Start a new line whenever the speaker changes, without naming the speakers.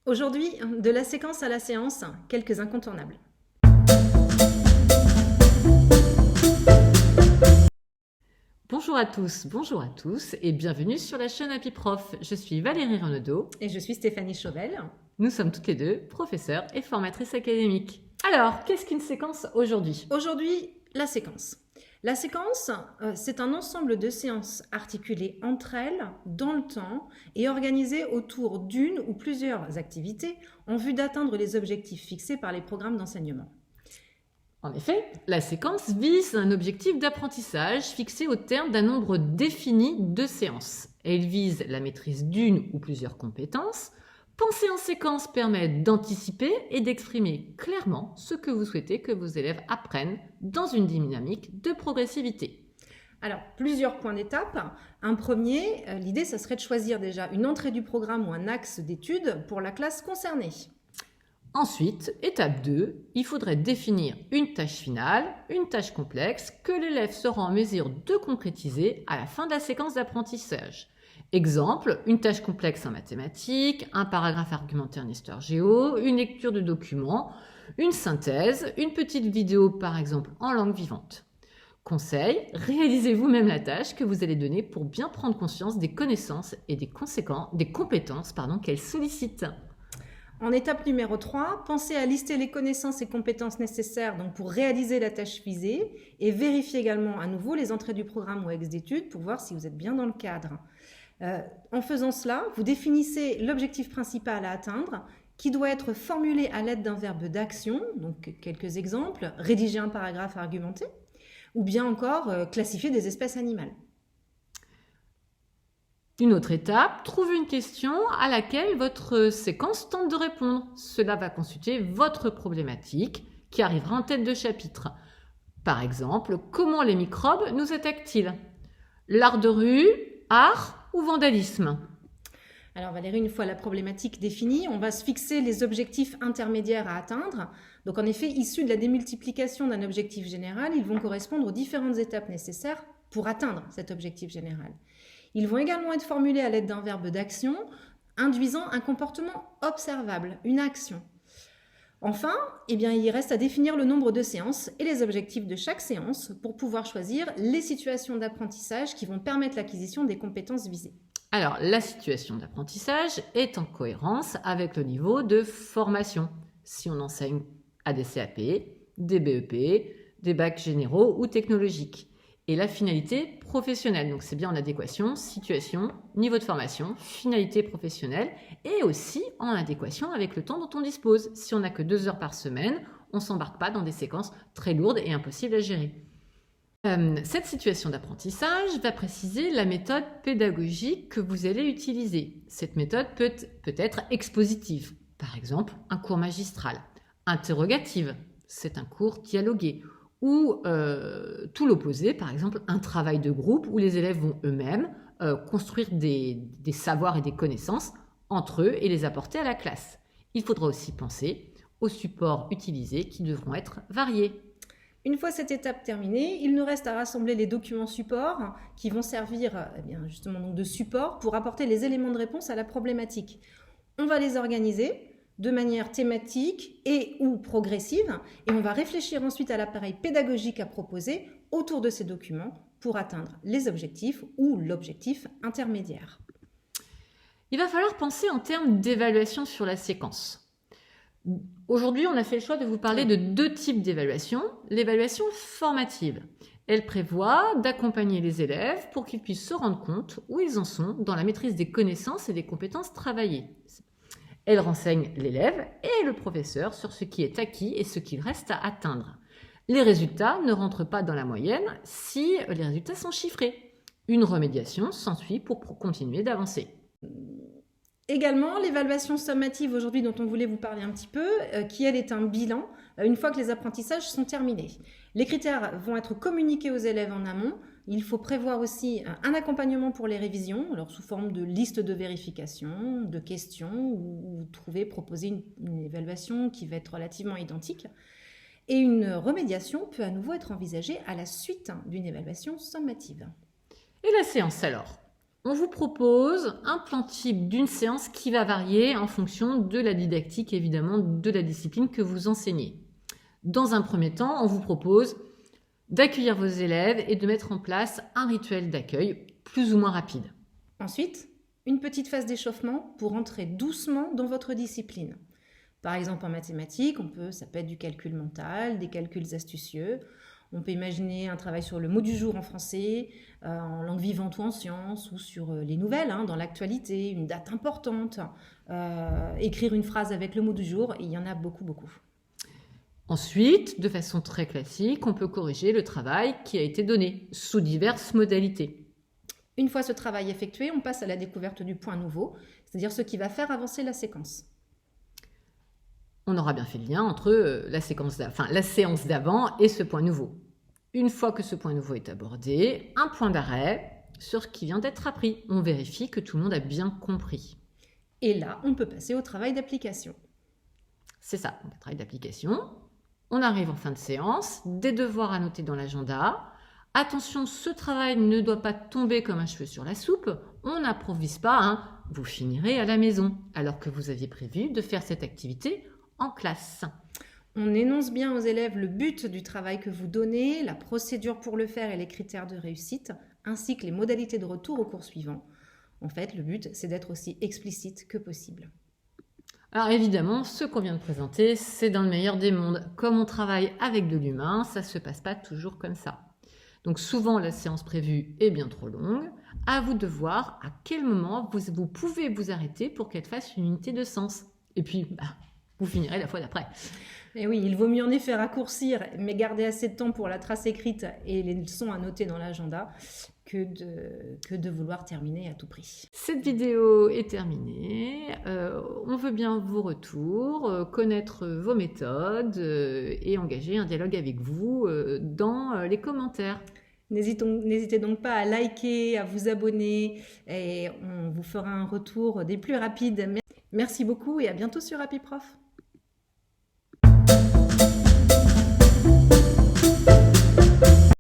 Aujourd'hui, de la séquence à la séance, quelques incontournables.
Bonjour à tous et bienvenue sur la chaîne Happy Prof. Je suis Valérie Renaudot.
Et je suis Stéphanie Chauvel.
Nous sommes toutes les deux professeurs et formatrices académiques. Alors, qu'est-ce qu'une séquence aujourd'hui?
Aujourd'hui, la séquence. La séquence, c'est un ensemble de séances articulées entre elles, dans le temps, et organisées autour d'une ou plusieurs activités en vue d'atteindre les objectifs fixés par les programmes d'enseignement.
En effet, la séquence vise un objectif d'apprentissage fixé au terme d'un nombre défini de séances. Elle vise la maîtrise d'une ou plusieurs compétences. Penser en séquence permet d'anticiper et d'exprimer clairement ce que vous souhaitez que vos élèves apprennent dans une dynamique de progressivité.
Alors, plusieurs points d'étape. Un premier, l'idée, ça serait de choisir déjà une entrée du programme ou un axe d'étude pour la classe concernée.
Ensuite, étape 2, il faudrait définir une tâche finale, une tâche complexe que l'élève sera en mesure de concrétiser à la fin de la séquence d'apprentissage. Exemple, une tâche complexe en mathématiques, un paragraphe argumentaire en histoire géo, une lecture de documents, une synthèse, une petite vidéo par exemple en langue vivante. Conseil, réalisez vous-même la tâche que vous allez donner pour bien prendre conscience des connaissances et des compétences qu'elle sollicite.
En étape numéro 3, pensez à lister les connaissances et compétences nécessaires pour réaliser la tâche visée et vérifiez également à nouveau les entrées du programme ou axe d'études pour voir si vous êtes bien dans le cadre. En faisant cela, vous définissez l'objectif principal à atteindre qui doit être formulé à l'aide d'un verbe d'action, donc quelques exemples, rédiger un paragraphe argumenté, ou bien encore classifier des espèces animales.
Une autre étape, trouvez une question à laquelle votre séquence tente de répondre. Cela va constituer votre problématique qui arrivera en tête de chapitre. Par exemple, comment les microbes nous attaquent-ils? L'art de rue, art ou vandalisme?
Alors Valérie, une fois la problématique définie, on va se fixer les objectifs intermédiaires à atteindre. Donc en effet, issus de la démultiplication d'un objectif général, ils vont correspondre aux différentes étapes nécessaires pour atteindre cet objectif général. Ils vont également être formulés à l'aide d'un verbe d'action, induisant un comportement observable, une action. Enfin, il reste à définir le nombre de séances et les objectifs de chaque séance pour pouvoir choisir les situations d'apprentissage qui vont permettre l'acquisition des compétences visées.
Alors, la situation d'apprentissage est en cohérence avec le niveau de formation. Si on enseigne à des CAP, des BEP, des bacs généraux ou technologiques. Et la finalité professionnelle, donc c'est bien en adéquation, situation, niveau de formation, finalité professionnelle, et aussi en adéquation avec le temps dont on dispose. Si on n'a que 2 heures par semaine, on ne s'embarque pas dans des séquences très lourdes et impossibles à gérer. Cette situation d'apprentissage va préciser la méthode pédagogique que vous allez utiliser. Cette méthode peut être expositive, par exemple un cours magistral, interrogative, c'est un cours dialogué, ou tout l'opposé, par exemple un travail de groupe où les élèves vont eux-mêmes construire des savoirs et des connaissances entre eux et les apporter à la classe. Il faudra aussi penser aux supports utilisés qui devront être variés.
Une fois cette étape terminée, il nous reste à rassembler les documents supports qui vont servir justement de support pour apporter les éléments de réponse à la problématique. On va les organiser de manière thématique et ou progressive et on va réfléchir ensuite à l'appareil pédagogique à proposer autour de ces documents pour atteindre les objectifs ou l'objectif intermédiaire.
Il va falloir penser en termes d'évaluation sur la séquence. Aujourd'hui, on a fait le choix de vous parler de 2 types d'évaluation. L'évaluation formative. Elle prévoit d'accompagner les élèves pour qu'ils puissent se rendre compte où ils en sont dans la maîtrise des connaissances et des compétences travaillées. Elle renseigne l'élève et le professeur sur ce qui est acquis et ce qu'il reste à atteindre. Les résultats ne rentrent pas dans la moyenne si les résultats sont chiffrés. Une remédiation s'ensuit pour continuer d'avancer.
Également, l'évaluation sommative aujourd'hui dont on voulait vous parler un petit peu, qui elle est un bilan une fois que les apprentissages sont terminés. Les critères vont être communiqués aux élèves en amont. Il faut prévoir aussi un accompagnement pour les révisions, alors sous forme de liste de vérification, de questions, ou proposer une évaluation qui va être relativement identique. Et une remédiation peut à nouveau être envisagée à la suite d'une évaluation sommative.
Et la séance alors? On vous propose un plan type d'une séance qui va varier en fonction de la didactique, évidemment, de la discipline que vous enseignez. Dans un premier temps, on vous propose d'accueillir vos élèves et de mettre en place un rituel d'accueil plus ou moins rapide.
Ensuite, une petite phase d'échauffement pour entrer doucement dans votre discipline. Par exemple, en mathématiques, ça peut être du calcul mental, des calculs astucieux. On peut imaginer un travail sur le mot du jour en français, en langue vivante ou en sciences, ou sur les nouvelles, dans l'actualité, une date importante, écrire une phrase avec le mot du jour, et il y en a beaucoup, beaucoup.
Ensuite, de façon très classique, on peut corriger le travail qui a été donné, sous diverses modalités.
Une fois ce travail effectué, on passe à la découverte du point nouveau, c'est-à-dire ce qui va faire avancer la séquence.
On aura bien fait le lien entre la séance d'avant et ce point nouveau. Une fois que ce point nouveau est abordé, un point d'arrêt sur ce qui vient d'être appris. On vérifie que tout le monde a bien compris.
Et là, on peut passer au travail d'application.
C'est ça, le travail d'application. On arrive en fin de séance, des devoirs à noter dans l'agenda. Attention, ce travail ne doit pas tomber comme un cheveu sur la soupe. On n'improvise pas, vous finirez à la maison, alors que vous aviez prévu de faire cette activité en classe.
On énonce bien aux élèves le but du travail que vous donnez, la procédure pour le faire et les critères de réussite, ainsi que les modalités de retour au cours suivant. En fait, le but, c'est d'être aussi explicite que possible.
Alors évidemment, ce qu'on vient de présenter, c'est dans le meilleur des mondes. Comme on travaille avec de l'humain, ça ne se passe pas toujours comme ça. Donc souvent, la séance prévue est bien trop longue. À vous de voir à quel moment vous pouvez vous arrêter pour qu'elle fasse une unité de sens. Et puis, vous finirez la fois d'après.
Et oui, il vaut mieux en effet raccourcir, mais garder assez de temps pour la trace écrite et les leçons à noter dans l'agenda que de vouloir terminer à tout prix.
Cette vidéo est terminée. On veut bien vos retours, connaître vos méthodes et engager un dialogue avec vous dans les commentaires.
N'hésitez donc pas à liker, à vous abonner et on vous fera un retour des plus rapides. Merci beaucoup et à bientôt sur Happy Prof.